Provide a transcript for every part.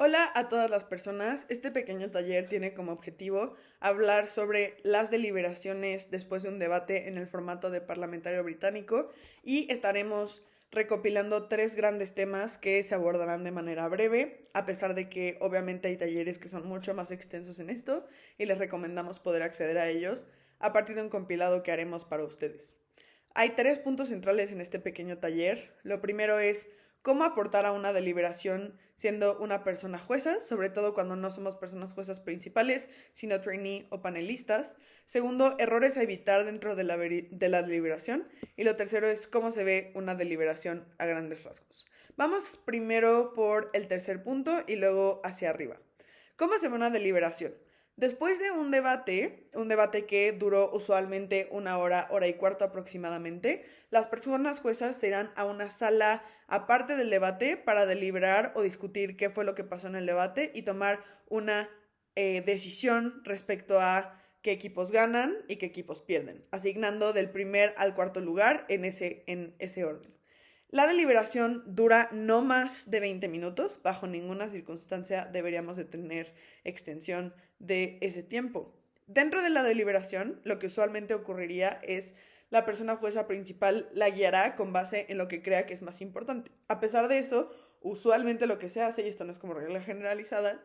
Hola a todas las personas. Este pequeño taller tiene como objetivo hablar sobre las deliberaciones después de un debate en el formato de parlamentario británico y estaremos recopilando tres grandes temas que se abordarán de manera breve, a pesar de que obviamente hay talleres que son mucho más extensos en esto y les recomendamos poder acceder a ellos a partir de un compilado que haremos para ustedes. Hay tres puntos centrales en este pequeño taller. Lo primero es cómo aportar a una deliberación siendo una persona jueza, sobre todo cuando no somos personas juezas principales, sino trainee o panelistas. Segundo, errores a evitar dentro de la deliberación. Y lo tercero es cómo se ve una deliberación a grandes rasgos. Vamos primero por el tercer punto y luego hacia arriba. ¿Cómo se ve una deliberación? Después de un debate que duró usualmente una hora, hora y cuarto aproximadamente, las personas juezas se irán a una sala aparte del debate para deliberar o discutir qué fue lo que pasó en el debate y tomar una decisión respecto a qué equipos ganan y qué equipos pierden, asignando del primer al cuarto lugar en ese orden. La deliberación dura no más de 20 minutos, bajo ninguna circunstancia deberíamos de tener extensión de ese tiempo. Dentro de la deliberación, lo que usualmente ocurriría es la persona jueza principal la guiará con base en lo que crea que es más importante. A pesar de eso, usualmente lo que se hace, y esto no es como regla generalizada,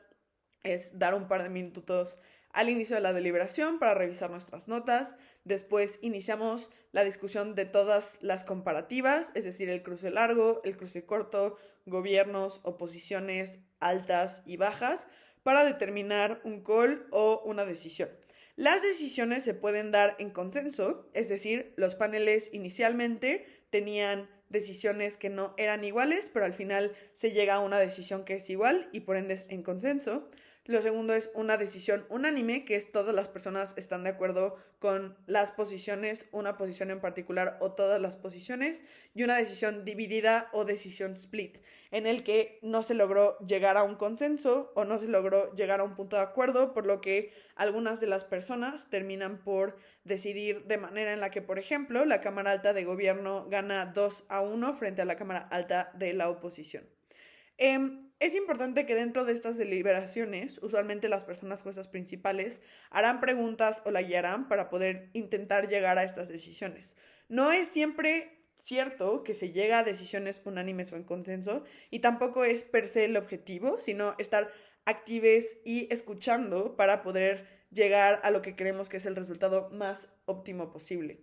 es dar un par de minutos al inicio de la deliberación para revisar nuestras notas. Después iniciamos la discusión de todas las comparativas, es decir, el cruce largo, el cruce corto, gobiernos, oposiciones altas y bajas, para determinar un call o una decisión. Las decisiones se pueden dar en consenso, es decir, los paneles inicialmente tenían decisiones que no eran iguales, pero al final se llega a una decisión que es igual y por ende es en consenso. Lo segundo es una decisión unánime, que es todas las personas están de acuerdo con las posiciones, una posición en particular o todas las posiciones, y una decisión dividida o decisión split, en el que no se logró llegar a un consenso o no se logró llegar a un punto de acuerdo, por lo que algunas de las personas terminan por decidir de manera en la que, por ejemplo, la Cámara Alta de Gobierno gana 2-1 frente a la Cámara Alta de la oposición. Es importante que dentro de estas deliberaciones, usualmente las personas juezas principales harán preguntas o la guiarán para poder intentar llegar a estas decisiones. No es siempre cierto que se llega a decisiones unánimes o en consenso y tampoco es per se el objetivo, sino estar actives y escuchando para poder llegar a lo que creemos que es el resultado más óptimo posible.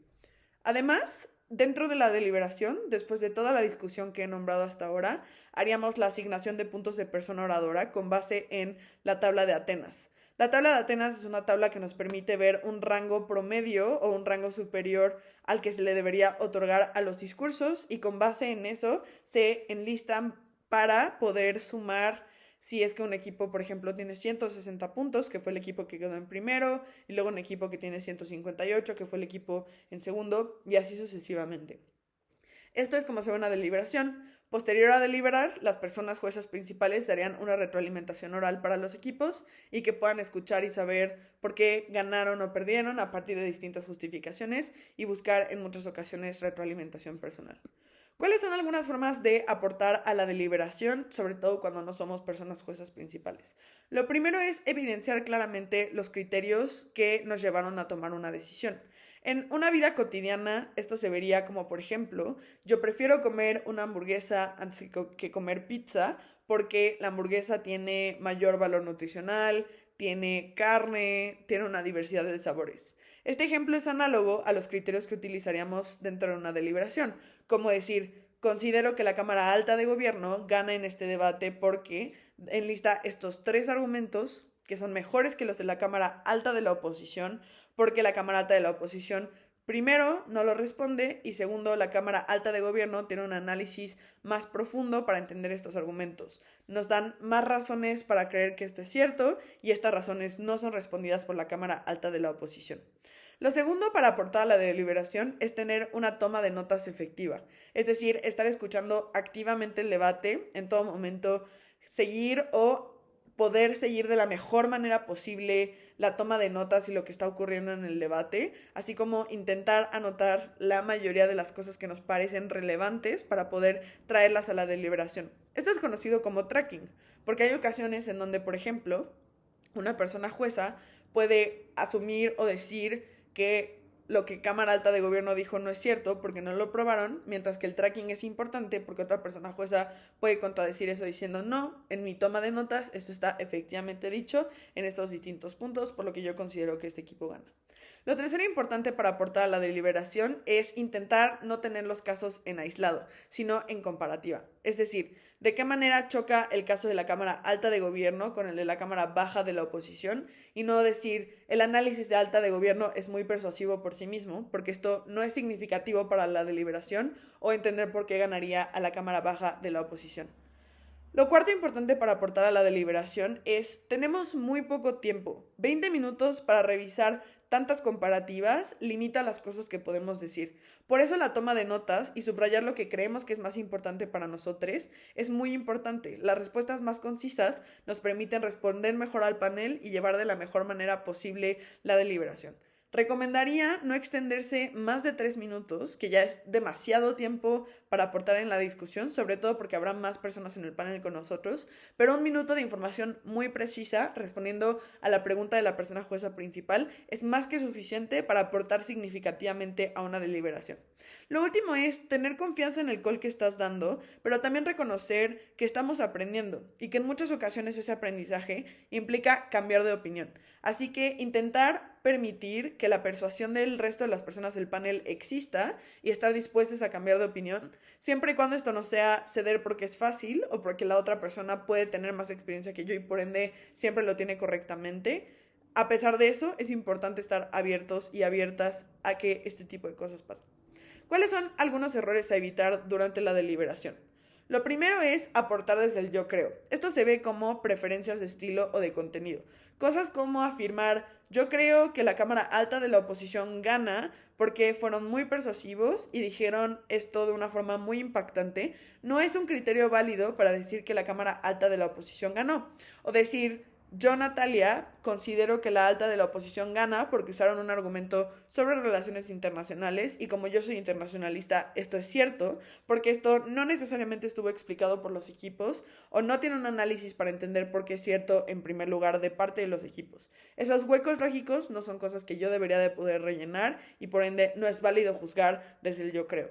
Además, dentro de la deliberación, después de toda la discusión que he nombrado hasta ahora, haríamos la asignación de puntos de persona oradora con base en la tabla de Atenas. La tabla de Atenas es una tabla que nos permite ver un rango promedio o un rango superior al que se le debería otorgar a los discursos y con base en eso se enlistan para poder sumar si es que un equipo, por ejemplo, tiene 160 puntos, que fue el equipo que quedó en primero, y luego un equipo que tiene 158, que fue el equipo en segundo, y así sucesivamente. Esto es como se ve una deliberación. Posterior a deliberar, las personas juezas principales darían una retroalimentación oral para los equipos y que puedan escuchar y saber por qué ganaron o perdieron a partir de distintas justificaciones y buscar en muchas ocasiones retroalimentación personal. ¿Cuáles son algunas formas de aportar a la deliberación, sobre todo cuando no somos personas juezas principales? Lo primero es evidenciar claramente los criterios que nos llevaron a tomar una decisión. En una vida cotidiana esto se vería como, por ejemplo, yo prefiero comer una hamburguesa antes que comer pizza porque la hamburguesa tiene mayor valor nutricional, tiene carne, tiene una diversidad de sabores. Este ejemplo es análogo a los criterios que utilizaríamos dentro de una deliberación, como decir, considero que la Cámara Alta de Gobierno gana en este debate porque enlista estos tres argumentos que son mejores que los de la Cámara Alta de la oposición, porque la Cámara Alta de la oposición, primero, no lo responde y segundo, la Cámara Alta de Gobierno tiene un análisis más profundo para entender estos argumentos. Nos dan más razones para creer que esto es cierto y estas razones no son respondidas por la Cámara Alta de la oposición. Lo segundo para aportar a la deliberación es tener una toma de notas efectiva, es decir, estar escuchando activamente el debate, en todo momento seguir o poder seguir de la mejor manera posible la toma de notas y lo que está ocurriendo en el debate, así como intentar anotar la mayoría de las cosas que nos parecen relevantes para poder traerlas a la deliberación. Esto es conocido como tracking. porque hay ocasiones en donde, por ejemplo, una persona jueza puede asumir o decir que lo que Cámara Alta de Gobierno dijo no es cierto porque no lo probaron, mientras que el tracking es importante porque otra persona jueza puede contradecir eso diciendo no, en mi toma de notas esto está efectivamente dicho en estos distintos puntos, por lo que yo considero que este equipo gana. Lo tercero importante para aportar a la deliberación es intentar no tener los casos en aislado, sino en comparativa. Es decir, de qué manera choca el caso de la Cámara Alta de Gobierno con el de la Cámara Baja de la oposición y no decir el análisis de Alta de Gobierno es muy persuasivo por sí mismo, porque esto no es significativo para la deliberación o entender por qué ganaría a la Cámara Baja de la oposición. Lo cuarto importante para aportar a la deliberación es, tenemos muy poco tiempo. 20 minutos para revisar tantas comparativas limita las cosas que podemos decir. Por eso la toma de notas y subrayar lo que creemos que es más importante para nosotros es muy importante. Las respuestas más concisas nos permiten responder mejor al panel y llevar de la mejor manera posible la deliberación. Recomendaría no extenderse más de 3 minutos, que ya es demasiado tiempo para aportar en la discusión, sobre todo porque habrá más personas en el panel con nosotros, pero 1 minuto de información muy precisa, respondiendo a la pregunta de la persona jueza principal, es más que suficiente para aportar significativamente a una deliberación. Lo último es tener confianza en el call que estás dando, pero también reconocer que estamos aprendiendo y que en muchas ocasiones ese aprendizaje implica cambiar de opinión. Así que intentar permitir que la persuasión del resto de las personas del panel exista y estar dispuestas a cambiar de opinión, siempre y cuando esto no sea ceder porque es fácil o porque la otra persona puede tener más experiencia que yo y por ende siempre lo tiene correctamente. A pesar de eso, es importante estar abiertos y abiertas a que este tipo de cosas pasen. ¿Cuáles son algunos errores a evitar durante la deliberación? Lo primero es aportar desde el yo creo. Esto se ve como preferencias de estilo o de contenido. Cosas como afirmar, yo creo que la Cámara Alta de la oposición gana porque fueron muy persuasivos y dijeron esto de una forma muy impactante, no es un criterio válido para decir que la Cámara Alta de la oposición ganó. O decir, yo, Natalia, considero que la alta de la oposición gana porque usaron un argumento sobre relaciones internacionales y como yo soy internacionalista, esto es cierto, porque esto no necesariamente estuvo explicado por los equipos o no tiene un análisis para entender por qué es cierto en primer lugar de parte de los equipos. Esos huecos lógicos no son cosas que yo debería de poder rellenar y por ende no es válido juzgar desde el yo creo.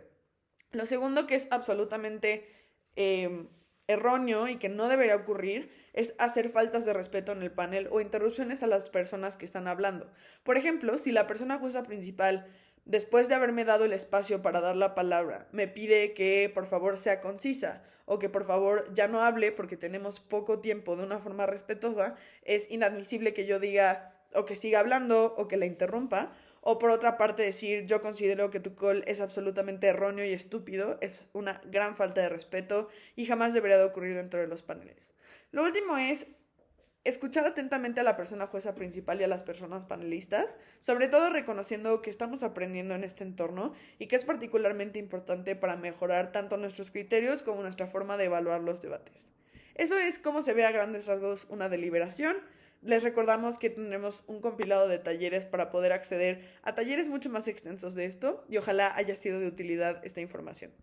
Lo segundo que es absolutamente erróneo y que no debería ocurrir es hacer faltas de respeto en el panel o interrupciones a las personas que están hablando. Por ejemplo, si la persona jueza principal, después de haberme dado el espacio para dar la palabra, me pide que por favor sea concisa o que por favor ya no hable porque tenemos poco tiempo de una forma respetuosa, es inadmisible que yo diga o que siga hablando o que la interrumpa. O por otra parte decir, yo considero que tu call es absolutamente erróneo y estúpido, es una gran falta de respeto y jamás debería de ocurrir dentro de los paneles. Lo último es escuchar atentamente a la persona jueza principal y a las personas panelistas, sobre todo reconociendo que estamos aprendiendo en este entorno y que es particularmente importante para mejorar tanto nuestros criterios como nuestra forma de evaluar los debates. Eso es cómo se ve a grandes rasgos una deliberación. Les recordamos que tendremos un compilado de talleres para poder acceder a talleres mucho más extensos de esto y ojalá haya sido de utilidad esta información.